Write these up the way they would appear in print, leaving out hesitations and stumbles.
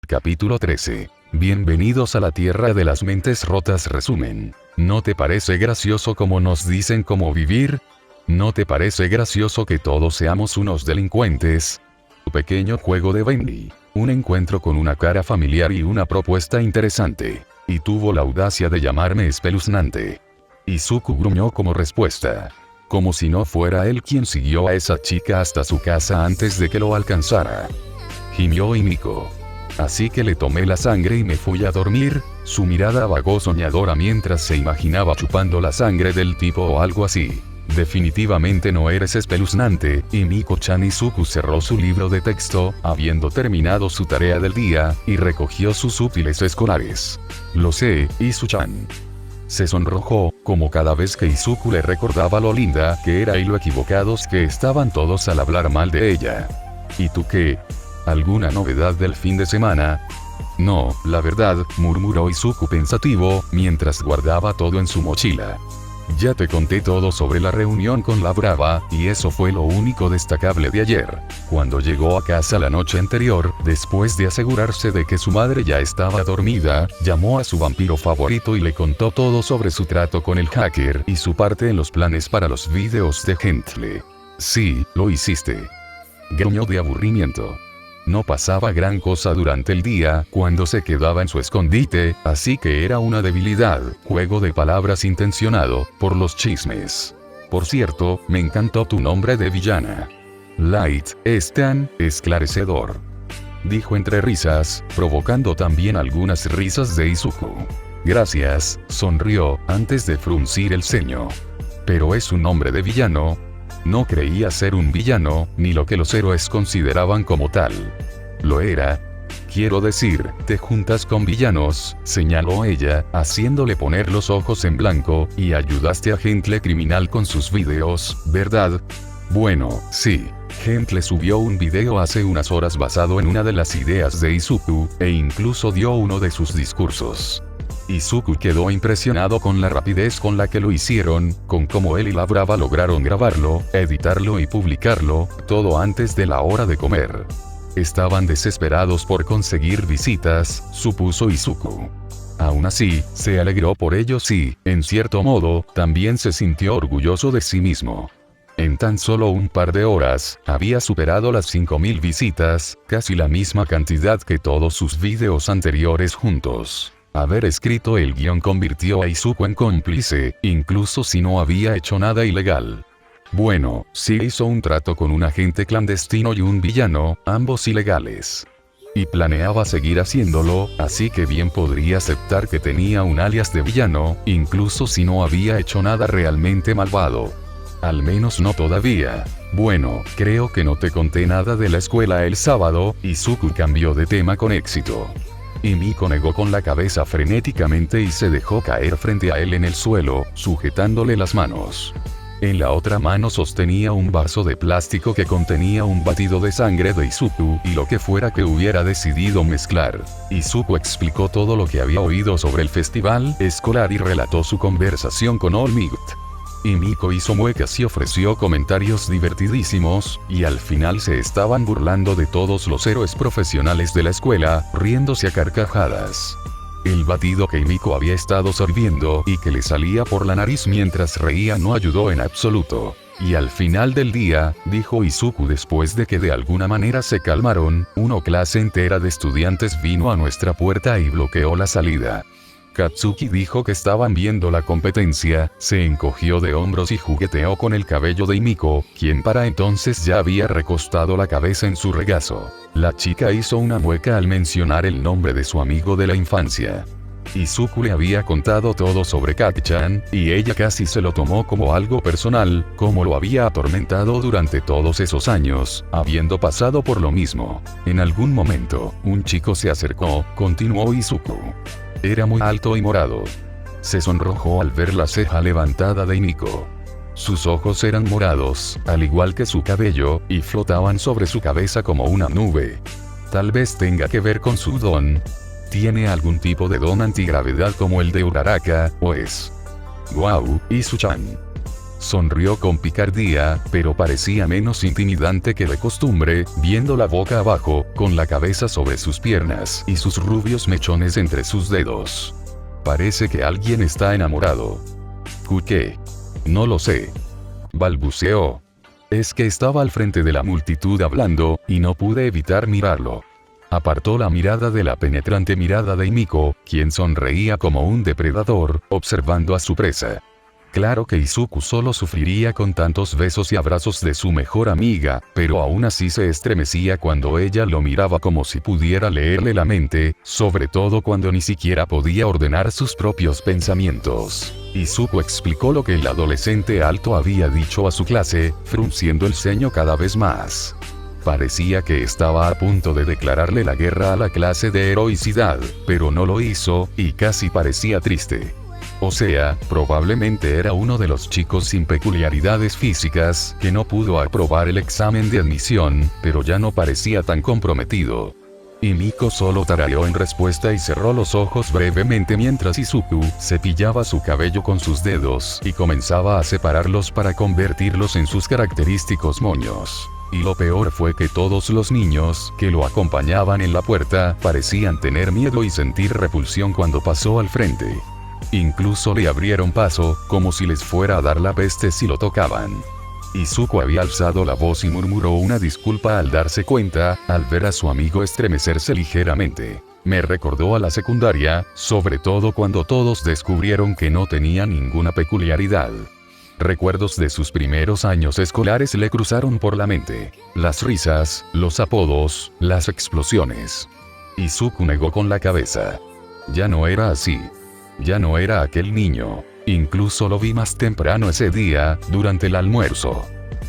Capítulo 13. Bienvenidos a la Tierra de las Mentes Rotas. Resumen. ¿No te parece gracioso cómo nos dicen cómo vivir? ¿No te parece gracioso que todos seamos unos delincuentes? Pequeño juego de Bendy. Un encuentro con una cara familiar y una propuesta interesante. Y tuvo la audacia de llamarme espeluznante. Izuku gruñó como respuesta. Como si no fuera él quien siguió a esa chica hasta su casa antes de que lo alcanzara. Gimió Himiko. Así que le tomé la sangre y me fui a dormir. Su mirada vagó soñadora mientras se imaginaba chupando la sangre del tipo o algo así. Definitivamente no eres espeluznante. Himiko-chan. Izuku cerró su libro de texto, habiendo terminado su tarea del día, y recogió sus útiles escolares. Lo sé, Izu-chan. Se sonrojó, como cada vez que Izuku le recordaba lo linda que era y lo equivocados que estaban todos al hablar mal de ella. ¿Y tú qué? ¿Alguna novedad del fin de semana? No, la verdad, murmuró Izuku pensativo, mientras guardaba todo en su mochila. Ya te conté todo sobre la reunión con la Brava, y eso fue lo único destacable de ayer. Cuando llegó a casa la noche anterior, después de asegurarse de que su madre ya estaba dormida, llamó a su vampiro favorito y le contó todo sobre su trato con el hacker y su parte en los planes para los videos de Gentle. Sí, lo hiciste. Gruñó de aburrimiento. No pasaba gran cosa durante el día cuando se quedaba en su escondite, así que era una debilidad, juego de palabras intencionado, por los chismes. Por cierto, me encantó tu nombre de villana. Light, es tan esclarecedor. Dijo entre risas, provocando también algunas risas de Izuku. Gracias, sonrió, antes de fruncir el ceño. Pero es un nombre de villano. No creía ser un villano, ni lo que los héroes consideraban como tal. Lo era. Quiero decir, te juntas con villanos, señaló ella, haciéndole poner los ojos en blanco, y ayudaste a Gentle Criminal con sus videos, ¿verdad? Bueno, sí. Gentle subió un video hace unas horas basado en una de las ideas de Izuku, e incluso dio uno de sus discursos. Izuku quedó impresionado con la rapidez con la que lo hicieron, con cómo él y la Brava lograron grabarlo, editarlo y publicarlo, todo antes de la hora de comer. Estaban desesperados por conseguir visitas, supuso Izuku. Aún así, se alegró por ellos y, en cierto modo, también se sintió orgulloso de sí mismo. En tan solo un par de horas, había superado las 5000 visitas, casi la misma cantidad que todos sus videos anteriores juntos. Haber escrito el guión convirtió a Izuku en cómplice, incluso si no había hecho nada ilegal. Bueno, sí hizo un trato con un agente clandestino y un villano, ambos ilegales. Y planeaba seguir haciéndolo, así que bien podría aceptar que tenía un alias de villano, incluso si no había hecho nada realmente malvado. Al menos no todavía. Bueno, creo que no te conté nada de la escuela el sábado. Izuku cambió de tema con éxito. Himiko negó con la cabeza frenéticamente y se dejó caer frente a él en el suelo, sujetándole las manos. En la otra mano sostenía un vaso de plástico que contenía un batido de sangre de Izuku y lo que fuera que hubiera decidido mezclar. Izuku explicó todo lo que había oído sobre el festival escolar y relató su conversación con All Might. Himiko hizo muecas y ofreció comentarios divertidísimos, y al final se estaban burlando de todos los héroes profesionales de la escuela, riéndose a carcajadas. El batido que Himiko había estado sorbiendo y que le salía por la nariz mientras reía no ayudó en absoluto. Y al final del día, dijo Izuku después de que de alguna manera se calmaron, una clase entera de estudiantes vino a nuestra puerta y bloqueó la salida. Katsuki dijo que estaban viendo la competencia, se encogió de hombros y jugueteó con el cabello de Himiko, quien para entonces ya había recostado la cabeza en su regazo. La chica hizo una mueca al mencionar el nombre de su amigo de la infancia. Izuku le había contado todo sobre Kaki-chan, y ella casi se lo tomó como algo personal, como lo había atormentado durante todos esos años, habiendo pasado por lo mismo. En algún momento, un chico se acercó, continuó Izuku. Era muy alto y morado. Se sonrojó al ver la ceja levantada de Himiko. Sus ojos eran morados, al igual que su cabello, y flotaban sobre su cabeza como una nube. Tal vez tenga que ver con su don. ¿Tiene algún tipo de don antigravedad como el de Uraraka, o es? Guau, Izu-chan. Sonrió con picardía, pero parecía menos intimidante que de costumbre, viendo la boca abajo, con la cabeza sobre sus piernas y sus rubios mechones entre sus dedos. Parece que alguien está enamorado. ¿Qué? No lo sé. Balbuceó. Es que estaba al frente de la multitud hablando, y no pude evitar mirarlo. Apartó la mirada de la penetrante mirada de Himiko, quien sonreía como un depredador, observando a su presa. Claro que Izuku solo sufriría con tantos besos y abrazos de su mejor amiga, pero aún así se estremecía cuando ella lo miraba como si pudiera leerle la mente, sobre todo cuando ni siquiera podía ordenar sus propios pensamientos. Izuku explicó lo que el adolescente alto había dicho a su clase, frunciendo el ceño cada vez más. Parecía que estaba a punto de declararle la guerra a la clase de heroicidad, pero no lo hizo, y casi parecía triste. O sea, probablemente era uno de los chicos sin peculiaridades físicas, que no pudo aprobar el examen de admisión, pero ya no parecía tan comprometido. Himiko solo tarareó en respuesta y cerró los ojos brevemente mientras Izuku cepillaba su cabello con sus dedos y comenzaba a separarlos para convertirlos en sus característicos moños. Y lo peor fue que todos los niños que lo acompañaban en la puerta parecían tener miedo y sentir repulsión cuando pasó al frente. Incluso le abrieron paso, como si les fuera a dar la peste si lo tocaban. Izuku había alzado la voz y murmuró una disculpa al darse cuenta, al ver a su amigo estremecerse ligeramente. Me recordó a la secundaria, sobre todo cuando todos descubrieron que no tenía ninguna peculiaridad. Recuerdos de sus primeros años escolares le cruzaron por la mente. Las risas, los apodos, las explosiones. Izuku negó con la cabeza. Ya no era así. Ya no era aquel niño. Incluso lo vi más temprano ese día, durante el almuerzo.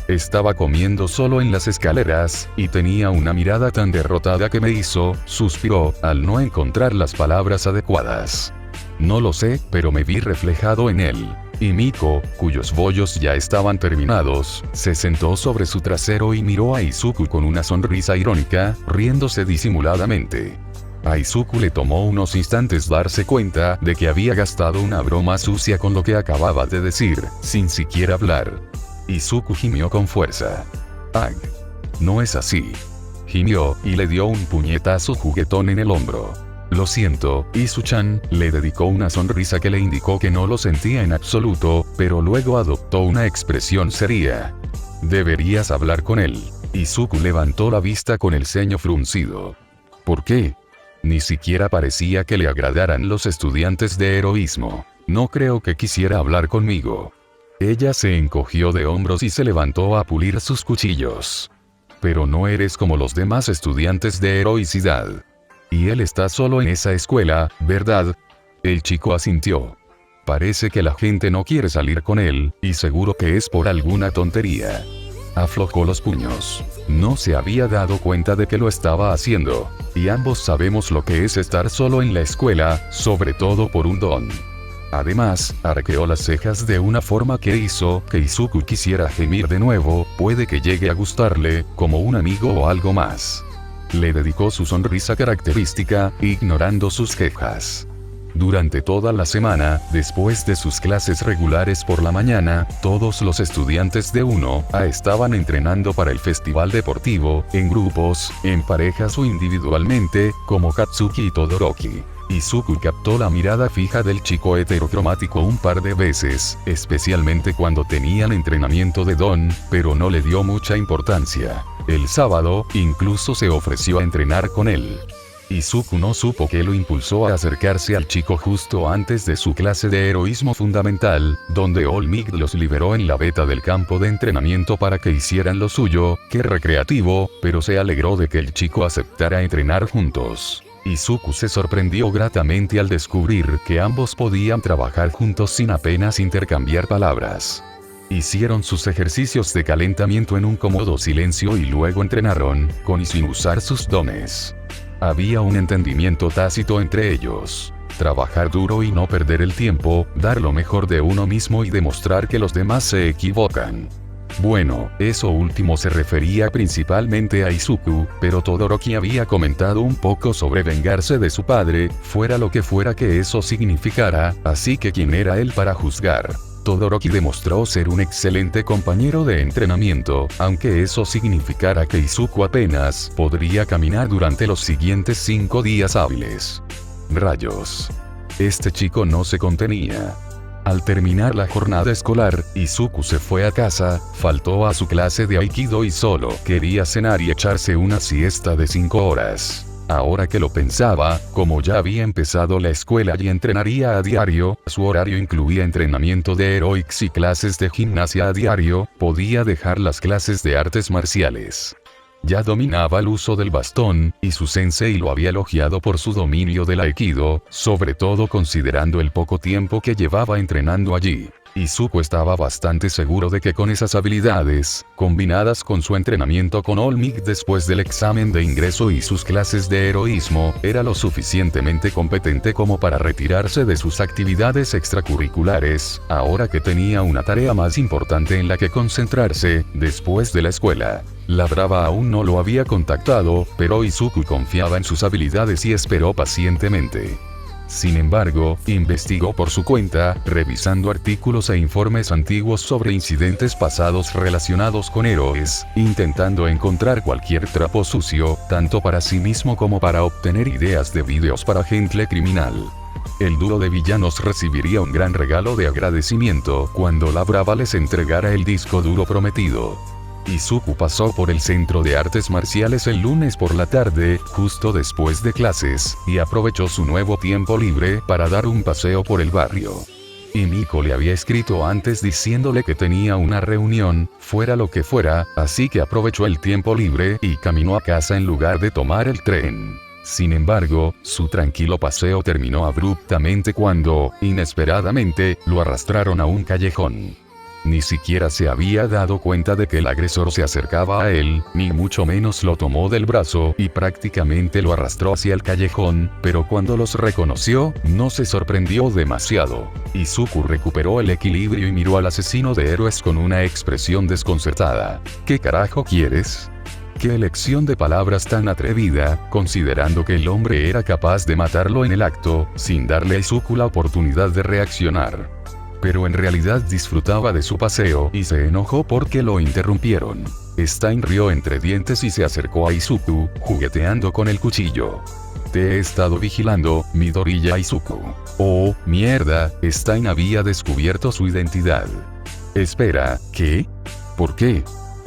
Estaba comiendo solo en las escaleras, y tenía una mirada tan derrotada que me hizo, suspiró, al no encontrar las palabras adecuadas. No lo sé, pero me vi reflejado en él. Himiko, cuyos bollos ya estaban terminados, se sentó sobre su trasero y miró a Izuku con una sonrisa irónica, riéndose disimuladamente. A Izuku le tomó unos instantes darse cuenta de que había gastado una broma sucia con lo que acababa de decir, sin siquiera hablar. Izuku gimió con fuerza. ¡Ag! No es así. Gimió, y le dio un puñetazo juguetón en el hombro. Lo siento, Izu-chan, le dedicó una sonrisa que le indicó que no lo sentía en absoluto, pero luego adoptó una expresión seria. Deberías hablar con él. Izuku levantó la vista con el ceño fruncido. ¿Por qué? Ni siquiera parecía que le agradaran los estudiantes de heroísmo. No creo que quisiera hablar conmigo. Ella se encogió de hombros y se levantó a pulir sus cuchillos. Pero no eres como los demás estudiantes de heroicidad. Y él está solo en esa escuela, ¿verdad? El chico asintió. Parece que la gente no quiere salir con él, y seguro que es por alguna tontería. Aflojó los puños. No se había dado cuenta de que lo estaba haciendo. Y ambos sabemos lo que es estar solo en la escuela, sobre todo por un don. Además, arqueó las cejas de una forma que hizo que Izuku quisiera gemir de nuevo, puede que llegue a gustarle, como un amigo o algo más. Le dedicó su sonrisa característica, ignorando sus quejas. Durante toda la semana, después de sus clases regulares por la mañana, todos los estudiantes de 1A estaban entrenando para el festival deportivo, en grupos, en parejas o individualmente, como Katsuki y Todoroki. Izuku captó la mirada fija del chico heterocromático un par de veces, especialmente cuando tenían entrenamiento de don, pero no le dio mucha importancia. El sábado, incluso se ofreció a entrenar con él. Izuku no supo qué lo impulsó a acercarse al chico justo antes de su clase de heroísmo fundamental, donde All-Might los liberó en la beta del campo de entrenamiento para que hicieran lo suyo, que recreativo, pero se alegró de que el chico aceptara entrenar juntos. Izuku se sorprendió gratamente al descubrir que ambos podían trabajar juntos sin apenas intercambiar palabras. Hicieron sus ejercicios de calentamiento en un cómodo silencio y luego entrenaron, con y sin usar sus dones. Había un entendimiento tácito entre ellos. Trabajar duro y no perder el tiempo, dar lo mejor de uno mismo y demostrar que los demás se equivocan. Bueno, eso último se refería principalmente a Izuku, pero Todoroki había comentado un poco sobre vengarse de su padre, fuera lo que fuera que eso significara, así que ¿quién era él para juzgar? Todoroki demostró ser un excelente compañero de entrenamiento, aunque eso significara que Izuku apenas podría caminar durante los siguientes 5 días hábiles. Rayos. Este chico no se contenía. Al terminar la jornada escolar, Izuku se fue a casa, faltó a su clase de Aikido y solo quería cenar y echarse una siesta de 5 horas. Ahora que lo pensaba, como ya había empezado la escuela y entrenaría a diario, su horario incluía entrenamiento de aeróbics y clases de gimnasia a diario, podía dejar las clases de artes marciales. Ya dominaba el uso del bastón, y su sensei lo había elogiado por su dominio del aikido, sobre todo considerando el poco tiempo que llevaba entrenando allí. Izuku estaba bastante seguro de que con esas habilidades, combinadas con su entrenamiento con All Might después del examen de ingreso y sus clases de heroísmo, era lo suficientemente competente como para retirarse de sus actividades extracurriculares, ahora que tenía una tarea más importante en la que concentrarse, después de la escuela. La Brava aún no lo había contactado, pero Izuku confiaba en sus habilidades y esperó pacientemente. Sin embargo, investigó por su cuenta, revisando artículos e informes antiguos sobre incidentes pasados relacionados con héroes, intentando encontrar cualquier trapo sucio, tanto para sí mismo como para obtener ideas de vídeos para gente criminal. El dúo de villanos recibiría un gran regalo de agradecimiento cuando la Brava les entregara el disco duro prometido. Izuku pasó por el centro de artes marciales el lunes por la tarde, justo después de clases, y aprovechó su nuevo tiempo libre para dar un paseo por el barrio. Y Miko le había escrito antes diciéndole que tenía una reunión, fuera lo que fuera, así que aprovechó el tiempo libre y caminó a casa en lugar de tomar el tren. Sin embargo, su tranquilo paseo terminó abruptamente cuando, inesperadamente, lo arrastraron a un callejón. Ni siquiera se había dado cuenta de que el agresor se acercaba a él, ni mucho menos lo tomó del brazo y prácticamente lo arrastró hacia el callejón, pero cuando los reconoció, no se sorprendió demasiado. Izuku recuperó el equilibrio y miró al asesino de héroes con una expresión desconcertada. ¿Qué carajo quieres? Qué elección de palabras tan atrevida, considerando que el hombre era capaz de matarlo en el acto, sin darle a Izuku la oportunidad de reaccionar. Pero en realidad disfrutaba de su paseo y se enojó porque lo interrumpieron. Stein rió entre dientes y se acercó a Izuku, jugueteando con el cuchillo. Te he estado vigilando, Midoriya Izuku. Oh, mierda, Stein había descubierto su identidad. Espera, ¿qué? ¿Por qué?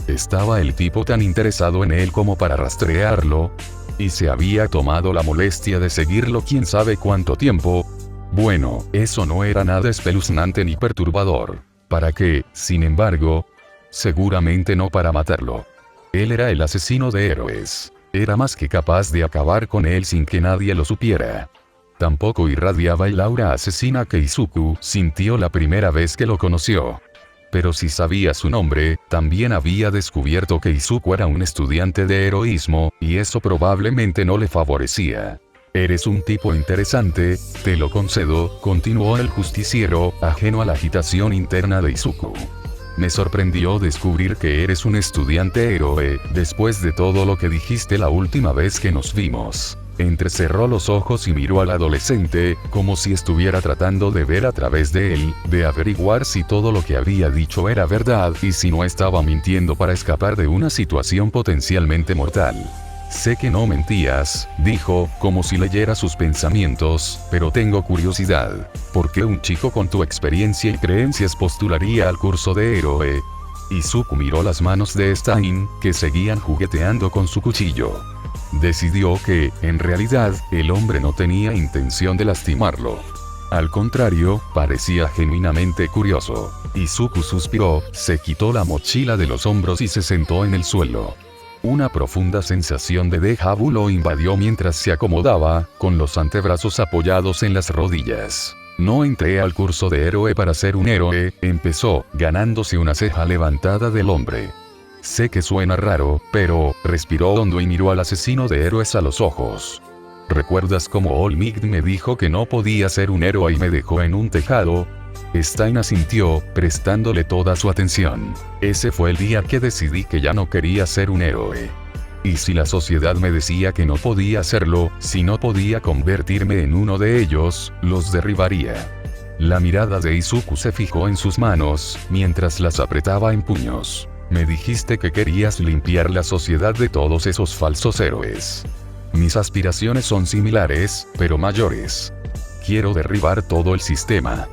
¿Estaba el tipo tan interesado en él como para rastrearlo? ¿Y se había tomado la molestia de seguirlo quién sabe cuánto tiempo? Bueno, eso no era nada espeluznante ni perturbador. ¿Para qué, sin embargo? Seguramente no para matarlo. Él era el asesino de héroes. Era más que capaz de acabar con él sin que nadie lo supiera. Tampoco irradiaba el aura asesina que Izuku sintió la primera vez que lo conoció. Pero si sabía su nombre, también había descubierto que Izuku era un estudiante de heroísmo, y eso probablemente no le favorecía. Eres un tipo interesante, te lo concedo, continuó el justiciero, ajeno a la agitación interna de Izuku. Me sorprendió descubrir que eres un estudiante héroe, después de todo lo que dijiste la última vez que nos vimos. Entrecerró los ojos y miró al adolescente, como si estuviera tratando de ver a través de él, de averiguar si todo lo que había dicho era verdad y si no estaba mintiendo para escapar de una situación potencialmente mortal. Sé que no mentías, dijo, como si leyera sus pensamientos, pero tengo curiosidad. ¿Por qué un chico con tu experiencia y creencias postularía al curso de héroe? Izuku miró las manos de Stein, que seguían jugueteando con su cuchillo. Decidió que, en realidad, el hombre no tenía intención de lastimarlo. Al contrario, parecía genuinamente curioso. Izuku suspiró, se quitó la mochila de los hombros y se sentó en el suelo. Una profunda sensación de déjà vu lo invadió mientras se acomodaba, con los antebrazos apoyados en las rodillas. No entré al curso de héroe para ser un héroe, empezó, ganándose una ceja levantada del hombre. Sé que suena raro, pero, respiró hondo y miró al asesino de héroes a los ojos. ¿Recuerdas cómo All Might me dijo que no podía ser un héroe y me dejó en un tejado? Stein asintió, prestándole toda su atención. Ese fue el día que decidí que ya no quería ser un héroe. Y si la sociedad me decía que no podía hacerlo, si no podía convertirme en uno de ellos, los derribaría. La mirada de Izuku se fijó en sus manos, mientras las apretaba en puños. Me dijiste que querías limpiar la sociedad de todos esos falsos héroes. Mis aspiraciones son similares, pero mayores. Quiero derribar todo el sistema.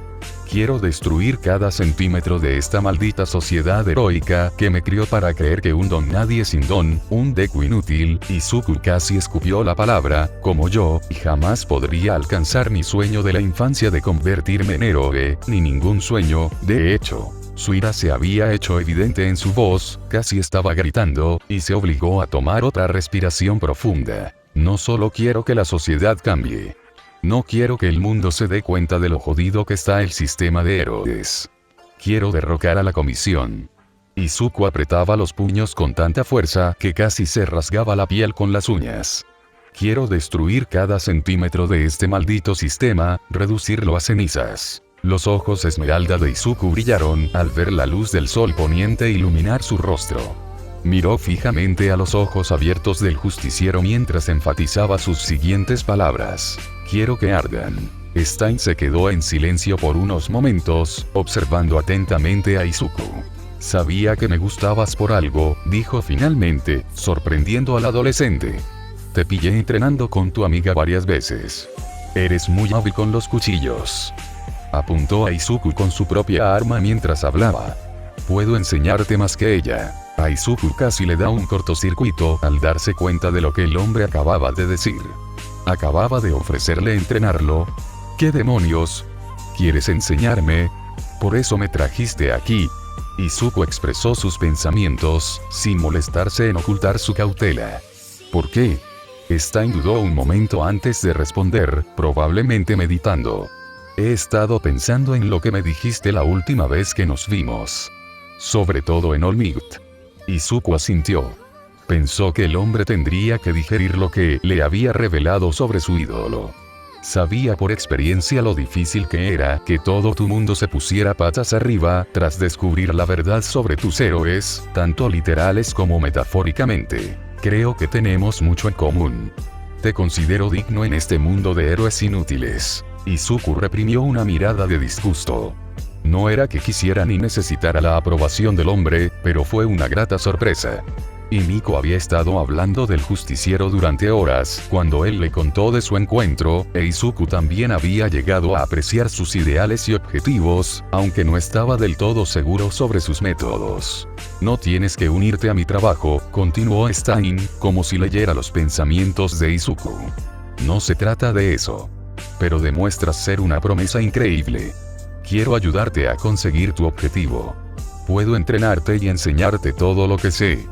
Quiero destruir cada centímetro de esta maldita sociedad heroica que me crió para creer que un don nadie sin don, un Deku inútil. Izuku casi escupió la palabra, como yo, y jamás podría alcanzar mi sueño de la infancia de convertirme en héroe, ni ningún sueño, de hecho. Su ira se había hecho evidente en su voz, casi estaba gritando, y se obligó a tomar otra respiración profunda. No solo quiero que la sociedad cambie. No quiero que el mundo se dé cuenta de lo jodido que está el sistema de héroes. Quiero derrocar a la comisión. Izuku apretaba los puños con tanta fuerza que casi se rasgaba la piel con las uñas. Quiero destruir cada centímetro de este maldito sistema, reducirlo a cenizas. Los ojos esmeralda de Izuku brillaron al ver la luz del sol poniente iluminar su rostro. Miró fijamente a los ojos abiertos del justiciero mientras enfatizaba sus siguientes palabras. Quiero que ardan. Stein se quedó en silencio por unos momentos, observando atentamente a Izuku. Sabía que me gustabas por algo, dijo finalmente, sorprendiendo al adolescente. Te pillé entrenando con tu amiga varias veces. Eres muy hábil con los cuchillos. Apuntó a Izuku con su propia arma mientras hablaba. Puedo enseñarte más que ella. A Izuku casi le da un cortocircuito al darse cuenta de lo que el hombre acababa de decir. Acababa de ofrecerle entrenarlo. ¿Qué demonios? ¿Quieres enseñarme? Por eso me trajiste aquí. Izuku expresó sus pensamientos, sin molestarse en ocultar su cautela. ¿Por qué? Stein dudó un momento antes de responder, probablemente meditando. He estado pensando en lo que me dijiste la última vez que nos vimos. Sobre todo en All Might. Izuku asintió. Pensó que el hombre tendría que digerir lo que le había revelado sobre su ídolo. Sabía por experiencia lo difícil que era que todo tu mundo se pusiera patas arriba tras descubrir la verdad sobre tus héroes, tanto literales como metafóricamente. Creo que tenemos mucho en común. Te considero digno en este mundo de héroes inútiles. Izuku reprimió una mirada de disgusto. No era que quisiera ni necesitara la aprobación del hombre, pero fue una grata sorpresa. Y Miko había estado hablando del justiciero durante horas, cuando él le contó de su encuentro, e Izuku también había llegado a apreciar sus ideales y objetivos, aunque no estaba del todo seguro sobre sus métodos. No tienes que unirte a mi trabajo, continuó Stein, como si leyera los pensamientos de Izuku. No se trata de eso. Pero demuestras ser una promesa increíble. Quiero ayudarte a conseguir tu objetivo. Puedo entrenarte y enseñarte todo lo que sé.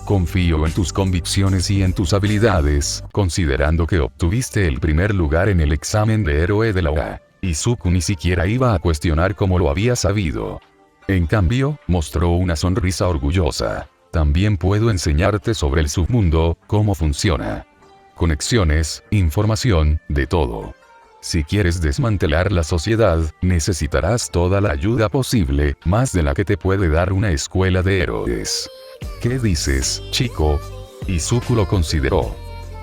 Confío en tus convicciones y en tus habilidades, considerando que obtuviste el primer lugar en el examen de héroe de la OA. Izuku ni siquiera iba a cuestionar cómo lo había sabido. En cambio, mostró una sonrisa orgullosa. También puedo enseñarte sobre el submundo, cómo funciona. Conexiones, información, de todo. Si quieres desmantelar la sociedad, necesitarás toda la ayuda posible, más de la que te puede dar una escuela de héroes. ¿Qué dices, chico? Izuku lo consideró.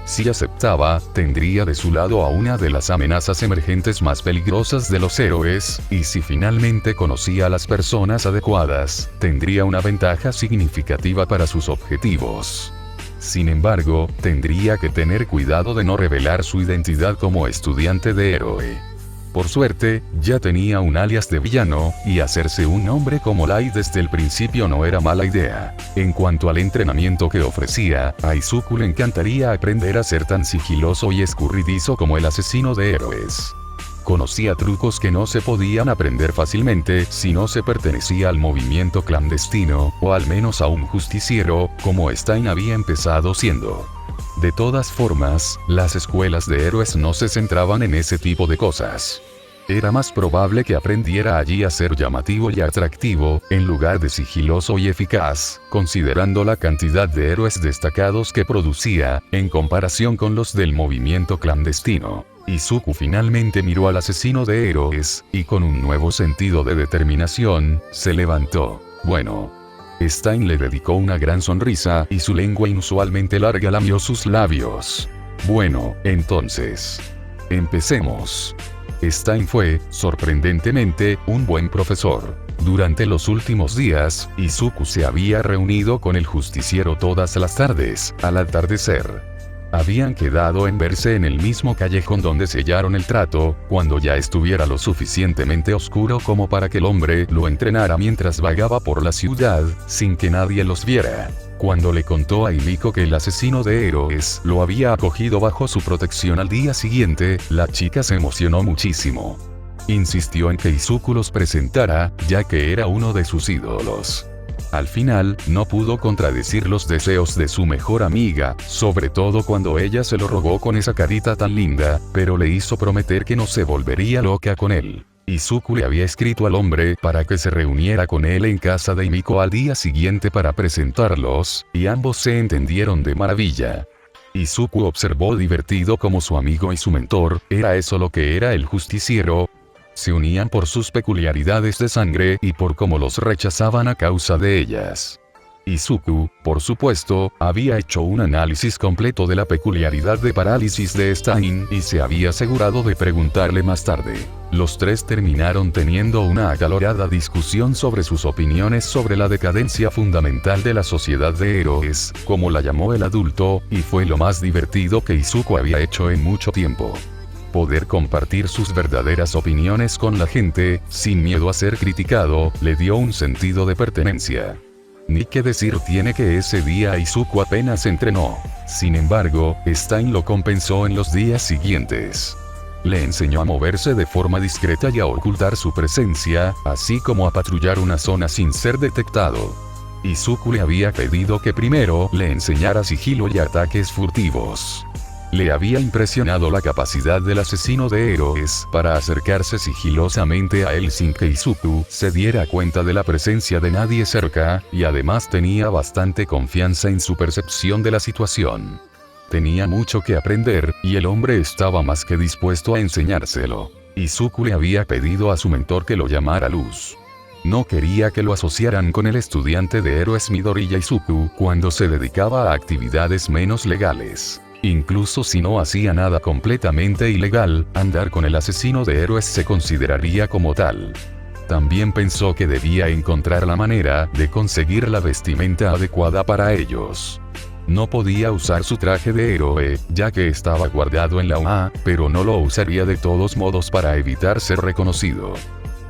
Si aceptaba, tendría de su lado a una de las amenazas emergentes más peligrosas de los héroes, y si finalmente conocía a las personas adecuadas, tendría una ventaja significativa para sus objetivos. Sin embargo, tendría que tener cuidado de no revelar su identidad como estudiante de héroe. Por suerte, ya tenía un alias de villano, y hacerse un nombre como Light desde el principio no era mala idea. En cuanto al entrenamiento que ofrecía, a Izuku le encantaría aprender a ser tan sigiloso y escurridizo como el asesino de héroes. Conocía trucos que no se podían aprender fácilmente si no se pertenecía al movimiento clandestino, o al menos a un justiciero, como Stein había empezado siendo. De todas formas, las escuelas de héroes no se centraban en ese tipo de cosas. Era más probable que aprendiera allí a ser llamativo y atractivo, en lugar de sigiloso y eficaz, considerando la cantidad de héroes destacados que producía, en comparación con los del movimiento clandestino. Izuku finalmente miró al asesino de héroes, y con un nuevo sentido de determinación, se levantó. Bueno. Stein le dedicó una gran sonrisa y su lengua inusualmente larga lamió sus labios. Bueno, entonces. Empecemos. Stein fue, sorprendentemente, un buen profesor. Durante los últimos días, Izuku se había reunido con el justiciero todas las tardes, al atardecer. Habían quedado en verse en el mismo callejón donde sellaron el trato, cuando ya estuviera lo suficientemente oscuro como para que el hombre lo entrenara mientras vagaba por la ciudad, sin que nadie los viera. Cuando le contó a Himiko que el asesino de héroes lo había acogido bajo su protección al día siguiente, la chica se emocionó muchísimo. Insistió en que Izuku los presentara, ya que era uno de sus ídolos. Al final, no pudo contradecir los deseos de su mejor amiga, sobre todo cuando ella se lo rogó con esa carita tan linda, pero le hizo prometer que no se volvería loca con él. Izuku le había escrito al hombre para que se reuniera con él en casa de Himiko al día siguiente para presentarlos, y ambos se entendieron de maravilla. Izuku observó divertido como su amigo y su mentor, ¿era eso lo que era el justiciero? Se unían por sus peculiaridades de sangre y por cómo los rechazaban a causa de ellas. Izuku, por supuesto, había hecho un análisis completo de la peculiaridad de parálisis de Stein y se había asegurado de preguntarle más tarde. Los tres terminaron teniendo una acalorada discusión sobre sus opiniones sobre la decadencia fundamental de la sociedad de héroes, como la llamó el adulto, y fue lo más divertido que Izuku había hecho en mucho tiempo. Poder compartir sus verdaderas opiniones con la gente, sin miedo a ser criticado, le dio un sentido de pertenencia. Ni qué decir tiene que ese día Izuku apenas entrenó. Sin embargo, Stein lo compensó en los días siguientes. Le enseñó a moverse de forma discreta y a ocultar su presencia, así como a patrullar una zona sin ser detectado. Izuku le había pedido que primero le enseñara sigilo y ataques furtivos. Le había impresionado la capacidad del asesino de héroes para acercarse sigilosamente a él sin que Izuku se diera cuenta de la presencia de nadie cerca, y además tenía bastante confianza en su percepción de la situación. Tenía mucho que aprender, y el hombre estaba más que dispuesto a enseñárselo. Izuku le había pedido a su mentor que lo llamara Luz. No quería que lo asociaran con el estudiante de héroes Midoriya Izuku cuando se dedicaba a actividades menos legales. Incluso si no hacía nada completamente ilegal, andar con el asesino de héroes se consideraría como tal. También pensó que debía encontrar la manera de conseguir la vestimenta adecuada para ellos. No podía usar su traje de héroe, ya que estaba guardado en la UA, pero no lo usaría de todos modos para evitar ser reconocido.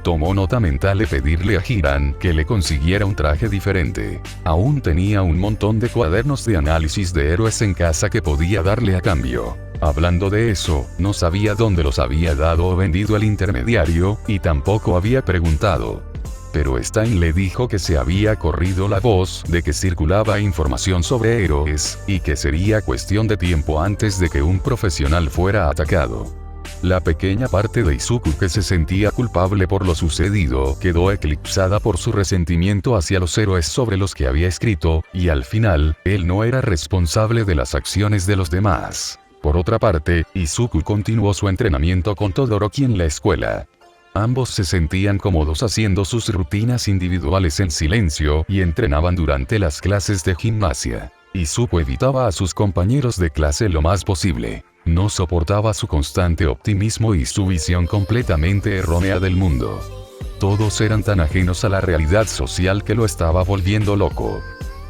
Tomó nota mental de pedirle a Hiran que le consiguiera un traje diferente. Aún tenía un montón de cuadernos de análisis de héroes en casa que podía darle a cambio. Hablando de eso, no sabía dónde los había dado o vendido el intermediario, y tampoco había preguntado. Pero Stein le dijo que se había corrido la voz de que circulaba información sobre héroes, y que sería cuestión de tiempo antes de que un profesional fuera atacado. La pequeña parte de Izuku que se sentía culpable por lo sucedido quedó eclipsada por su resentimiento hacia los héroes sobre los que había escrito, y al final, él no era responsable de las acciones de los demás. Por otra parte, Izuku continuó su entrenamiento con Todoroki en la escuela. Ambos se sentían cómodos haciendo sus rutinas individuales en silencio y entrenaban durante las clases de gimnasia. Izuku evitaba a sus compañeros de clase lo más posible. No soportaba su constante optimismo y su visión completamente errónea del mundo. Todos eran tan ajenos a la realidad social que lo estaba volviendo loco.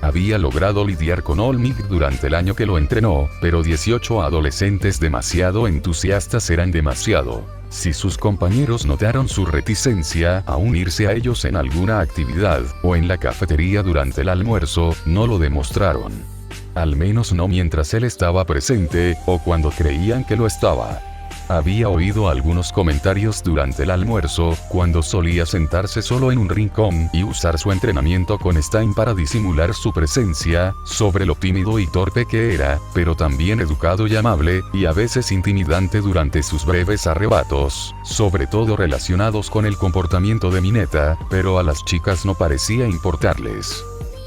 Había logrado lidiar con All Might durante el año que lo entrenó, pero 18 adolescentes demasiado entusiastas eran demasiado. Si sus compañeros notaron su reticencia a unirse a ellos en alguna actividad, o en la cafetería durante el almuerzo, no lo demostraron. Al menos no mientras él estaba presente, o cuando creían que lo estaba. Había oído algunos comentarios durante el almuerzo, cuando solía sentarse solo en un rincón y usar su entrenamiento con Stein para disimular su presencia, sobre lo tímido y torpe que era, pero también educado y amable, y a veces intimidante durante sus breves arrebatos, sobre todo relacionados con el comportamiento de Mineta, pero a las chicas no parecía importarles.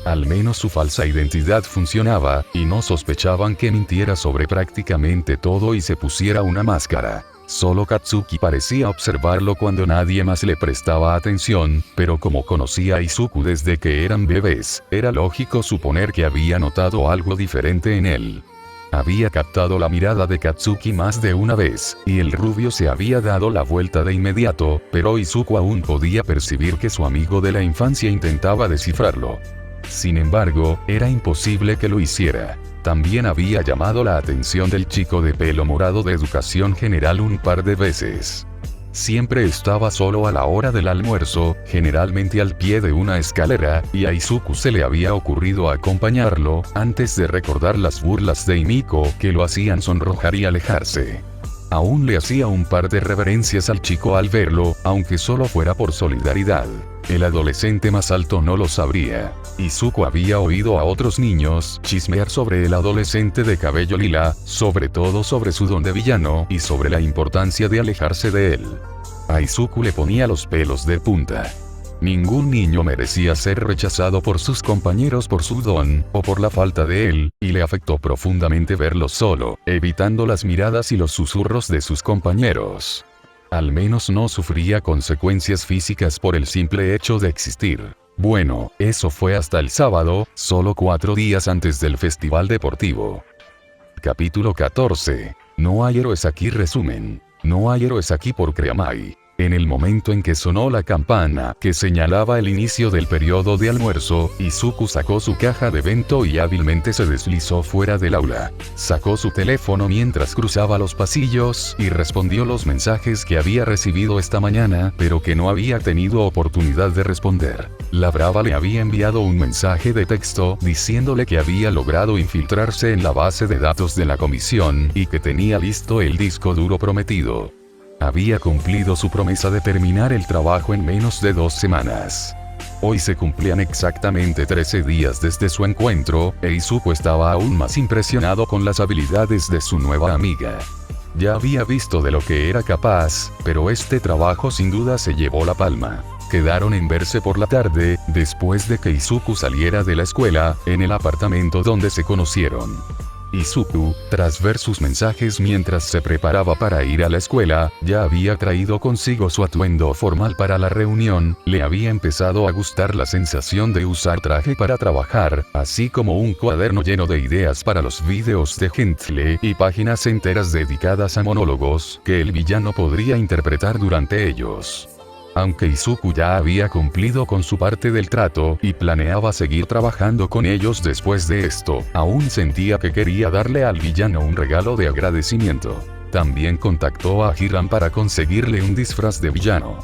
Al menos su falsa identidad funcionaba, y no sospechaban que mintiera sobre prácticamente todo y se pusiera una máscara. Solo Katsuki parecía observarlo cuando nadie más le prestaba atención, pero como conocía a Izuku desde que eran bebés, era lógico suponer que había notado algo diferente en él. Había captado la mirada de Katsuki más de una vez, y el rubio se había dado la vuelta de inmediato, pero Izuku aún podía percibir que su amigo de la infancia intentaba descifrarlo. Sin embargo, era imposible que lo hiciera. También había llamado la atención del chico de pelo morado de educación general un par de veces. Siempre estaba solo a la hora del almuerzo, generalmente al pie de una escalera, y a Izuku se le había ocurrido acompañarlo, antes de recordar las burlas de Himiko que lo hacían sonrojar y alejarse. Aún le hacía un par de reverencias al chico al verlo, aunque solo fuera por solidaridad. El adolescente más alto no lo sabría. Izuku había oído a otros niños chismear sobre el adolescente de cabello lila, sobre todo sobre su don de villano y sobre la importancia de alejarse de él. A Izuku le ponía los pelos de punta. Ningún niño merecía ser rechazado por sus compañeros por su don, o por la falta de él, y le afectó profundamente verlo solo, evitando las miradas y los susurros de sus compañeros. Al menos no sufría consecuencias físicas por el simple hecho de existir. Bueno, eso fue hasta el sábado, solo 4 días antes del festival deportivo. Capítulo 14. No hay héroes aquí. Resumen. No hay héroes aquí por Creamai. En el momento en que sonó la campana que señalaba el inicio del periodo de almuerzo, Izuku sacó su caja de bento y hábilmente se deslizó fuera del aula. Sacó su teléfono mientras cruzaba los pasillos y respondió los mensajes que había recibido esta mañana, pero que no había tenido oportunidad de responder. La Brava le había enviado un mensaje de texto diciéndole que había logrado infiltrarse en la base de datos de la comisión y que tenía listo el disco duro prometido. Había cumplido su promesa de terminar el trabajo en menos de 2 semanas. Hoy se cumplían exactamente 13 días desde su encuentro, e Izuku estaba aún más impresionado con las habilidades de su nueva amiga. Ya había visto de lo que era capaz, pero este trabajo sin duda se llevó la palma. Quedaron en verse por la tarde, después de que Izuku saliera de la escuela, en el apartamento donde se conocieron. Izuku, tras ver sus mensajes mientras se preparaba para ir a la escuela, ya había traído consigo su atuendo formal para la reunión, le había empezado a gustar la sensación de usar traje para trabajar, así como un cuaderno lleno de ideas para los vídeos de Gentle y páginas enteras dedicadas a monólogos que el villano podría interpretar durante ellos. Aunque Izuku ya había cumplido con su parte del trato y planeaba seguir trabajando con ellos después de esto, aún sentía que quería darle al villano un regalo de agradecimiento. También contactó a Hiram para conseguirle un disfraz de villano.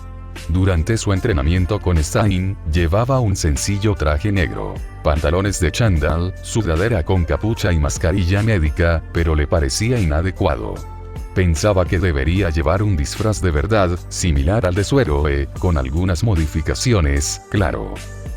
Durante su entrenamiento con Stein, llevaba un sencillo traje negro, pantalones de chándal, sudadera con capucha y mascarilla médica, pero le parecía inadecuado. Pensaba que debería llevar un disfraz de verdad, similar al de su héroe, con algunas modificaciones, claro.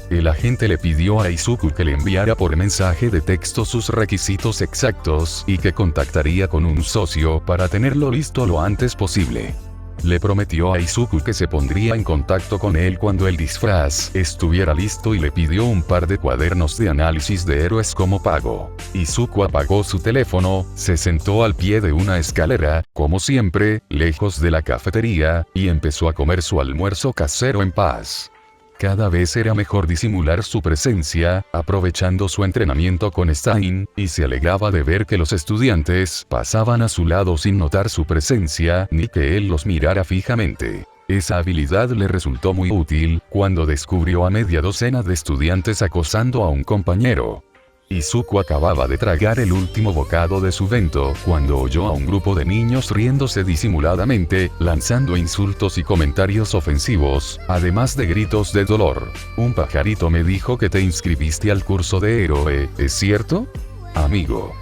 El agente le pidió a Izuku que le enviara por mensaje de texto sus requisitos exactos y que contactaría con un socio para tenerlo listo lo antes posible. Le prometió a Izuku que se pondría en contacto con él cuando el disfraz estuviera listo y le pidió un par de cuadernos de análisis de héroes como pago. Izuku apagó su teléfono, se sentó al pie de una escalera, como siempre, lejos de la cafetería, y empezó a comer su almuerzo casero en paz. Cada vez era mejor disimular su presencia, aprovechando su entrenamiento con Stein, y se alegraba de ver que los estudiantes pasaban a su lado sin notar su presencia, ni que él los mirara fijamente. Esa habilidad le resultó muy útil, cuando descubrió a media docena de estudiantes acosando a un compañero. Izuku acababa de tragar el último bocado de su bento cuando oyó a un grupo de niños riéndose disimuladamente, lanzando insultos y comentarios ofensivos, además de gritos de dolor. Un pajarito me dijo que te inscribiste al curso de héroe, ¿es cierto? Amigo.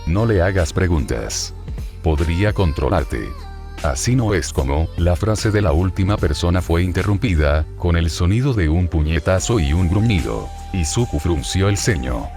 No le hagas preguntas. Podría controlarte. Así no es como, la frase de la última persona fue interrumpida, con el sonido de un puñetazo y un gruñido. Izuku frunció el ceño.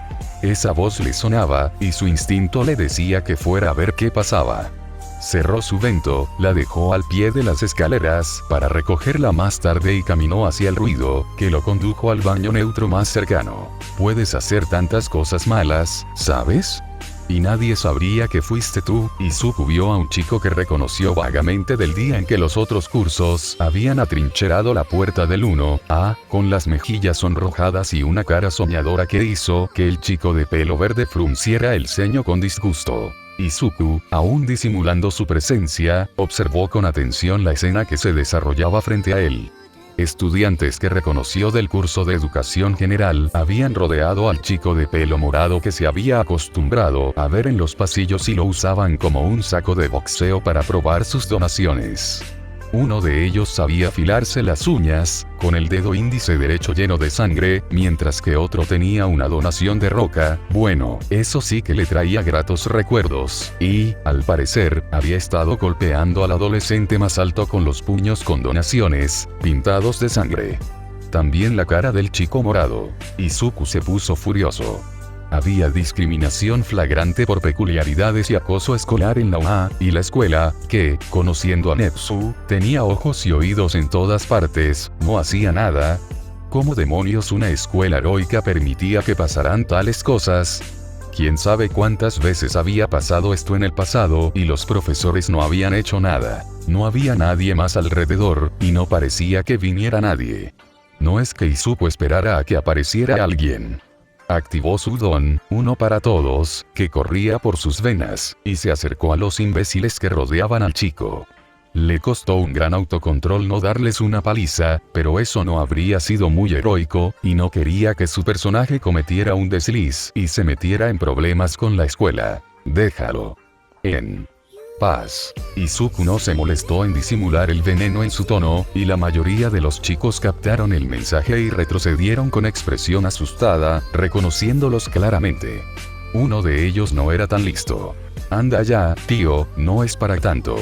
Esa voz le sonaba, y su instinto le decía que fuera a ver qué pasaba. Cerró su bento, la dejó al pie de las escaleras, para recogerla más tarde y caminó hacia el ruido, que lo condujo al baño neutro más cercano. Puedes hacer tantas cosas malas, ¿sabes? Y nadie sabría que fuiste tú. Izuku vio a un chico que reconoció vagamente del día en que los otros cursos habían atrincherado la puerta del 1A, con las mejillas sonrojadas y una cara soñadora que hizo que el chico de pelo verde frunciera el ceño con disgusto. Izuku, aún disimulando su presencia, observó con atención la escena que se desarrollaba frente a él. Estudiantes que reconoció del curso de educación general habían rodeado al chico de pelo morado que se había acostumbrado a ver en los pasillos y lo usaban como un saco de boxeo para probar sus donaciones. Uno de ellos sabía afilarse las uñas, con el dedo índice derecho lleno de sangre, mientras que otro tenía una donación de roca. Bueno, eso sí que le traía gratos recuerdos, y, al parecer, había estado golpeando al adolescente más alto con los puños con donaciones, pintados de sangre. También la cara del chico morado. Izuku se puso furioso. Había discriminación flagrante por peculiaridades y acoso escolar en la UA y la escuela, que, conociendo a Nepsu, tenía ojos y oídos en todas partes, no hacía nada. ¿Cómo demonios una escuela heroica permitía que pasaran tales cosas? Quién sabe cuántas veces había pasado esto en el pasado y los profesores no habían hecho nada. No había nadie más alrededor, y no parecía que viniera nadie. No es que Izuku esperara a que apareciera alguien. Activó su don, uno para todos, que corría por sus venas, y se acercó a los imbéciles que rodeaban al chico. Le costó un gran autocontrol no darles una paliza, pero eso no habría sido muy heroico, y no quería que su personaje cometiera un desliz y se metiera en problemas con la escuela. Déjalo en paz. Izuku no se molestó en disimular el veneno en su tono, y la mayoría de los chicos captaron el mensaje y retrocedieron con expresión asustada, reconociéndolos claramente. Uno de ellos no era tan listo. Anda ya, tío, no es para tanto.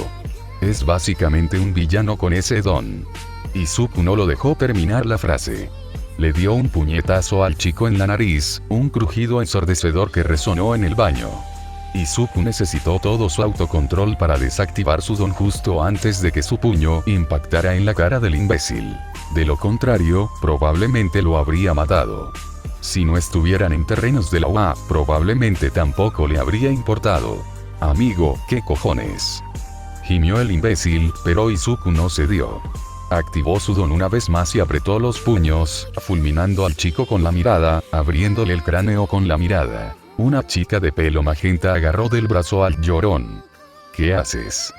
Es básicamente un villano con ese don. Izuku no lo dejó terminar la frase. Le dio un puñetazo al chico en la nariz, un crujido ensordecedor que resonó en el baño. Izuku necesitó todo su autocontrol para desactivar su don justo antes de que su puño impactara en la cara del imbécil. De lo contrario, probablemente lo habría matado. Si no estuvieran en terrenos de la UA, probablemente tampoco le habría importado. Amigo, ¿qué cojones? Gimió el imbécil, pero Izuku no cedió. Activó su don una vez más y apretó los puños, fulminando al chico con la mirada, abriéndole el cráneo con la mirada. Una chica de pelo magenta agarró del brazo al llorón. ¿Qué haces?,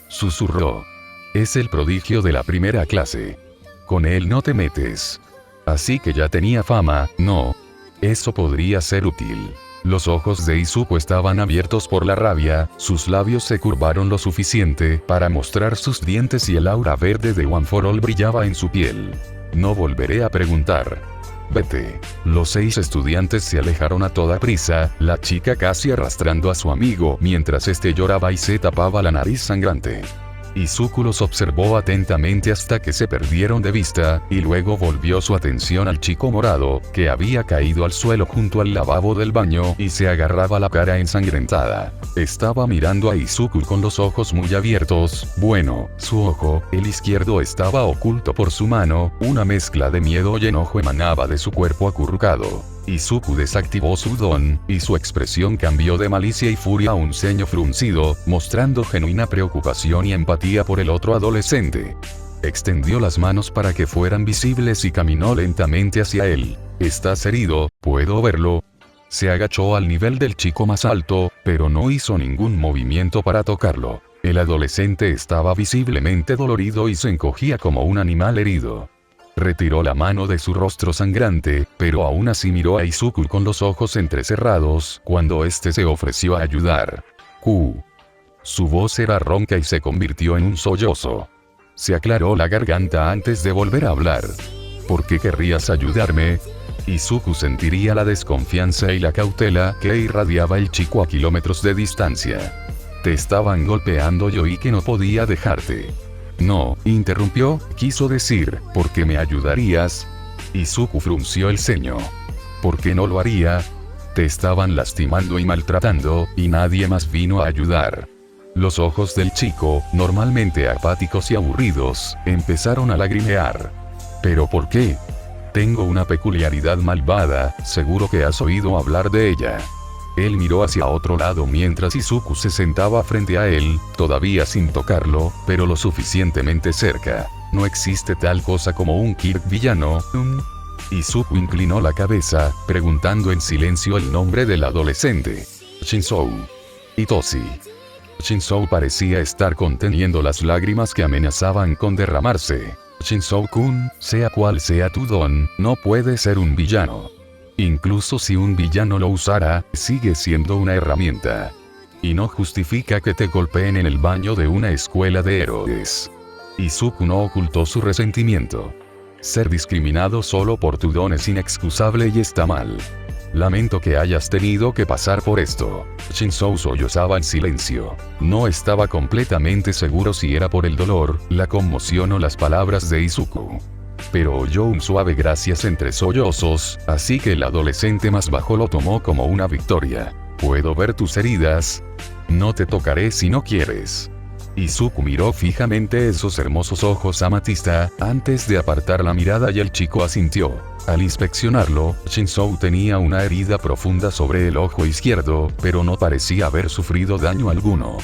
susurró. Es el prodigio de la primera clase. Con él no te metes. Así que ya tenía fama, ¿no? Eso podría ser útil. Los ojos de Izuku estaban abiertos por la rabia, sus labios se curvaron lo suficiente para mostrar sus dientes y el aura verde de One for All brillaba en su piel. No volveré a preguntar. Vete. Los 6 estudiantes se alejaron a toda prisa, la chica casi arrastrando a su amigo mientras este lloraba y se tapaba la nariz sangrante. Izuku los observó atentamente hasta que se perdieron de vista, y luego volvió su atención al chico morado, que había caído al suelo junto al lavabo del baño y se agarraba la cara ensangrentada. Estaba mirando a Izuku con los ojos muy abiertos. Bueno, su ojo, el izquierdo, estaba oculto por su mano, una mezcla de miedo y enojo emanaba de su cuerpo acurrucado. Izuku desactivó su don, y su expresión cambió de malicia y furia a un ceño fruncido, mostrando genuina preocupación y empatía por el otro adolescente. Extendió las manos para que fueran visibles y caminó lentamente hacia él. ¿Estás herido? ¿Puedo verlo? Se agachó al nivel del chico más alto, pero no hizo ningún movimiento para tocarlo. El adolescente estaba visiblemente dolorido y se encogía como un animal herido. Retiró la mano de su rostro sangrante, pero aún así miró a Izuku con los ojos entrecerrados cuando este se ofreció a ayudar. Su voz era ronca y se convirtió en un sollozo. Se aclaró la garganta antes de volver a hablar. ¿Por qué querrías ayudarme? Izuku sentiría la desconfianza y la cautela que irradiaba el chico a kilómetros de distancia. Te estaban golpeando y oí que no podía dejarte. No, interrumpió, quiso decir, ¿por qué me ayudarías? Izuku frunció el ceño. ¿Por qué no lo haría? Te estaban lastimando y maltratando, y nadie más vino a ayudar. Los ojos del chico, normalmente apáticos y aburridos, empezaron a lagrimear. ¿Pero por qué? Tengo una peculiaridad malvada, seguro que has oído hablar de ella. Él miró hacia otro lado mientras Izuku se sentaba frente a él, todavía sin tocarlo, pero lo suficientemente cerca. ¿No existe tal cosa como un Kirk villano? Izuku inclinó la cabeza, preguntando en silencio el nombre del adolescente. Shinzou. Itoshi. Shinzou parecía estar conteniendo las lágrimas que amenazaban con derramarse. Shinzou-kun, sea cual sea tu don, no puede ser un villano. Incluso si un villano lo usara, sigue siendo una herramienta. Y no justifica que te golpeen en el baño de una escuela de héroes. Izuku no ocultó su resentimiento. Ser discriminado solo por tu don es inexcusable y está mal. Lamento que hayas tenido que pasar por esto. Shinzou sollozaba en silencio. No estaba completamente seguro si era por el dolor, la conmoción o las palabras de Izuku. Pero oyó un suave gracias entre sollozos, así que el adolescente más bajo lo tomó como una victoria. ¿Puedo ver tus heridas? No te tocaré si no quieres. Izuku miró fijamente esos hermosos ojos amatista, antes de apartar la mirada y el chico asintió. Al inspeccionarlo, Shinzou tenía una herida profunda sobre el ojo izquierdo, pero no parecía haber sufrido daño alguno.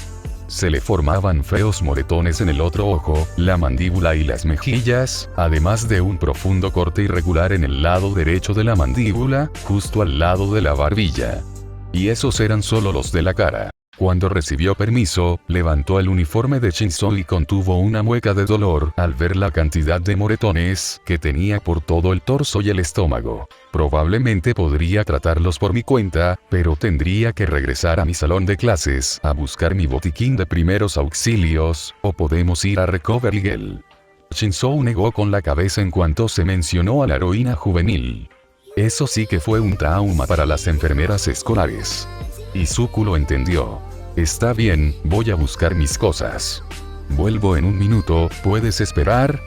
Se le formaban feos moretones en el otro ojo, la mandíbula y las mejillas, además de un profundo corte irregular en el lado derecho de la mandíbula, justo al lado de la barbilla. Y esos eran solo los de la cara. Cuando recibió permiso, levantó el uniforme de Shinzou y contuvo una mueca de dolor al ver la cantidad de moretones que tenía por todo el torso y el estómago. Probablemente podría tratarlos por mi cuenta, pero tendría que regresar a mi salón de clases a buscar mi botiquín de primeros auxilios, o podemos ir a Recovery Girl. Shinzou negó con la cabeza en cuanto se mencionó a la heroína juvenil. Eso sí que fue un trauma para las enfermeras escolares. Izuku lo entendió. Está bien, voy a buscar mis cosas. Vuelvo en un minuto, ¿puedes esperar?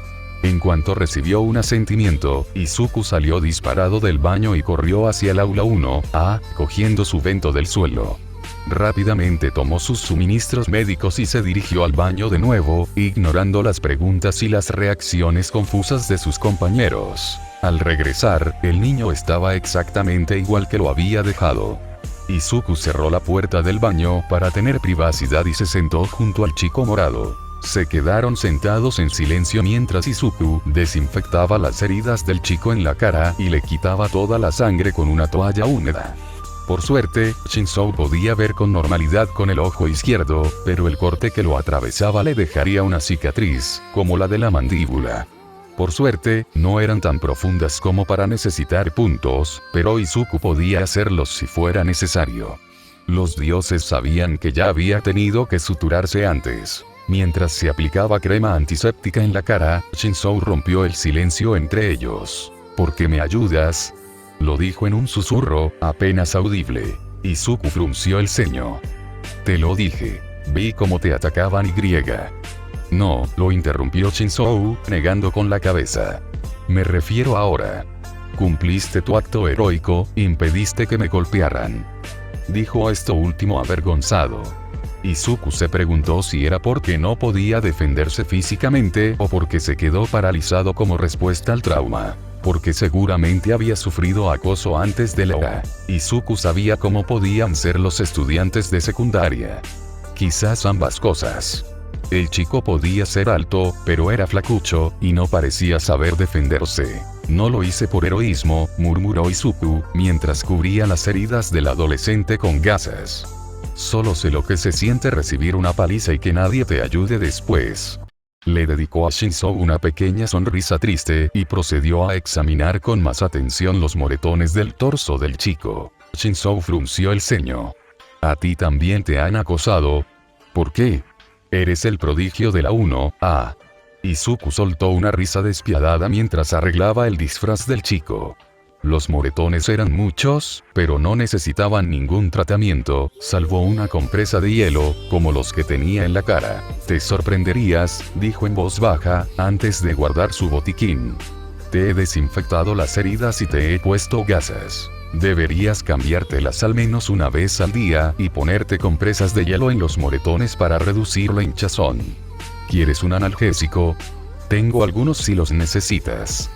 En cuanto recibió un asentimiento, Izuku salió disparado del baño y corrió hacia el aula 1A, cogiendo su vento del suelo. Rápidamente tomó sus suministros médicos y se dirigió al baño de nuevo, ignorando las preguntas y las reacciones confusas de sus compañeros. Al regresar, el niño estaba exactamente igual que lo había dejado. Izuku cerró la puerta del baño para tener privacidad y se sentó junto al chico morado. Se quedaron sentados en silencio mientras Izuku desinfectaba las heridas del chico en la cara y le quitaba toda la sangre con una toalla húmeda. Por suerte, Shinzou podía ver con normalidad con el ojo izquierdo, pero el corte que lo atravesaba le dejaría una cicatriz, como la de la mandíbula. Por suerte, no eran tan profundas como para necesitar puntos, pero Izuku podía hacerlos si fuera necesario. Los dioses sabían que ya había tenido que suturarse antes. Mientras se aplicaba crema antiséptica en la cara, Shinzou rompió el silencio entre ellos. ¿Por qué me ayudas? Lo dijo en un susurro, apenas audible. Izuku frunció el ceño. Te lo dije. Vi cómo te atacaban y... No, lo interrumpió Shinzou, negando con la cabeza. Me refiero ahora. Cumpliste tu acto heroico, impediste que me golpearan. Dijo esto último avergonzado. Izuku se preguntó si era porque no podía defenderse físicamente o porque se quedó paralizado como respuesta al trauma. Porque seguramente había sufrido acoso antes de la OA. Izuku sabía cómo podían ser los estudiantes de secundaria. Quizás ambas cosas. El chico podía ser alto, pero era flacucho, y no parecía saber defenderse. No lo hice por heroísmo, murmuró Izuku, mientras cubría las heridas del adolescente con gasas. Solo sé lo que se siente recibir una paliza y que nadie te ayude después. Le dedicó a Shinzou una pequeña sonrisa triste y procedió a examinar con más atención los moretones del torso del chico. Shinzou frunció el ceño. ¿A ti también te han acosado? ¿Por qué? Eres el prodigio de la 1A. Izuku soltó una risa despiadada mientras arreglaba el disfraz del chico. Los moretones eran muchos, pero no necesitaban ningún tratamiento, salvo una compresa de hielo, como los que tenía en la cara. Te sorprenderías, dijo en voz baja, antes de guardar su botiquín. Te he desinfectado las heridas y te he puesto gasas. Deberías cambiártelas al menos una vez al día y ponerte compresas de hielo en los moretones para reducir la hinchazón. ¿Quieres un analgésico? Tengo algunos si los necesitas.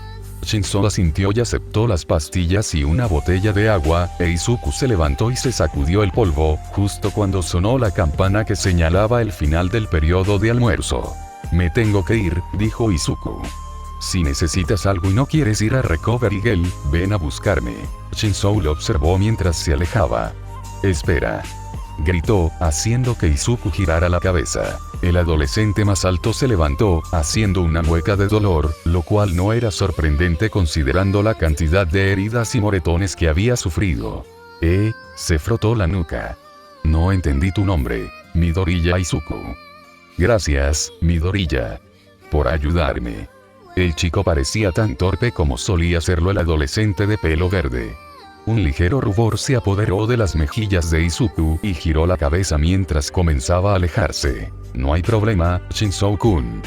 Shinzou asintió y aceptó las pastillas y una botella de agua, e Izuku se levantó y se sacudió el polvo, justo cuando sonó la campana que señalaba el final del periodo de almuerzo. Me tengo que ir, dijo Izuku. Si necesitas algo y no quieres ir a Recovery Girl, ven a buscarme. Shinzou lo observó mientras se alejaba. Espera. Gritó, haciendo que Izuku girara la cabeza. El adolescente más alto se levantó, haciendo una mueca de dolor, lo cual no era sorprendente considerando la cantidad de heridas y moretones que había sufrido. Se frotó la nuca. No entendí tu nombre, Midoriya Izuku. Gracias, Midoriya, por ayudarme. El chico parecía tan torpe como solía serlo el adolescente de pelo verde. Un ligero rubor se apoderó de las mejillas de Izuku y giró la cabeza mientras comenzaba a alejarse. No hay problema, Shinzo-kun.